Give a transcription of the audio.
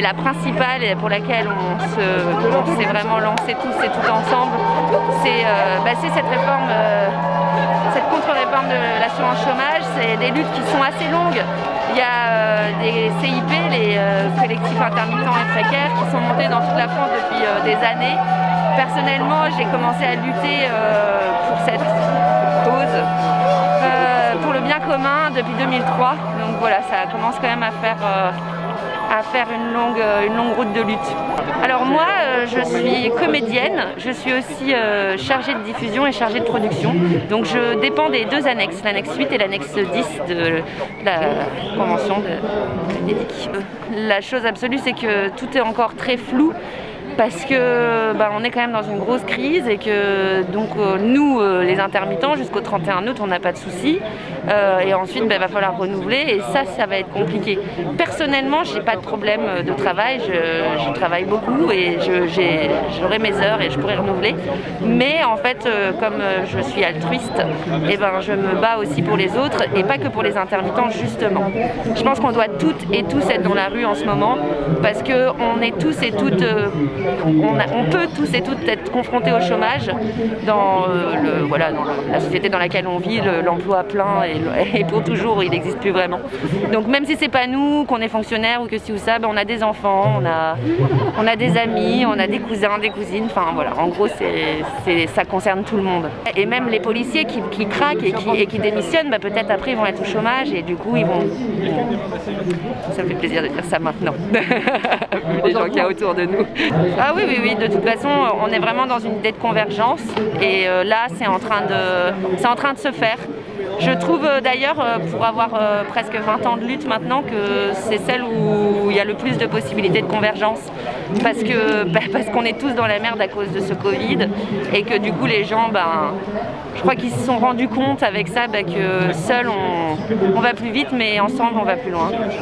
La principale pour laquelle on s'est vraiment lancé tous et toutes ensemble, c'est cette réforme, cette contre-réforme de l'assurance chômage. C'est des luttes qui sont assez longues. Il y a des CIP, les collectifs intermittents et précaires, qui sont montés dans toute la France depuis des années. Personnellement, j'ai commencé à lutter pour cette cause, pour le bien commun depuis 2003. Donc voilà, ça commence quand même à faire une longue route de lutte. Alors moi, je suis comédienne, je suis aussi chargée de diffusion et chargée de production. Donc je dépends des deux annexes, l'annexe 8 et l'annexe 10 de la convention de l'EDIC. La chose absolue, c'est que tout est encore très flou, parce que on est quand même dans une grosse crise et que donc nous les intermittents jusqu'au 31 août on n'a pas de soucis et ensuite va falloir renouveler et ça va être compliqué. Personnellement j'ai pas de problème de travail, je travaille beaucoup et j'aurai mes heures et je pourrai renouveler, mais en fait comme je suis altruiste, je me bats aussi pour les autres et pas que pour les intermittents justement. Je pense qu'on doit toutes et tous être dans la rue en ce moment parce que on est tous et toutes on peut tous et toutes être confrontés au chômage dans, dans la société dans laquelle on vit, l'emploi plein et pour toujours, il n'existe plus vraiment. Donc même si c'est pas nous, qu'on est fonctionnaire ou que ci ou ça, on a des enfants, on a des amis, on a des cousins, des cousines, enfin voilà, en gros ça concerne tout le monde. Et même les policiers qui craquent et qui démissionnent, peut-être après ils vont être au chômage et du coup ils vont... Ça me fait plaisir de dire ça maintenant, vu les gens qu'il y a autour de nous. Ah oui, de toute façon, on est vraiment dans une idée de convergence et là, c'est en train de se faire. Je trouve d'ailleurs, pour avoir presque 20 ans de lutte maintenant, que c'est celle où il y a le plus de possibilités de convergence. Parce qu'on est tous dans la merde à cause de ce Covid et que du coup, les gens, je crois qu'ils se sont rendus compte avec ça que seuls on va plus vite, mais ensemble on va plus loin.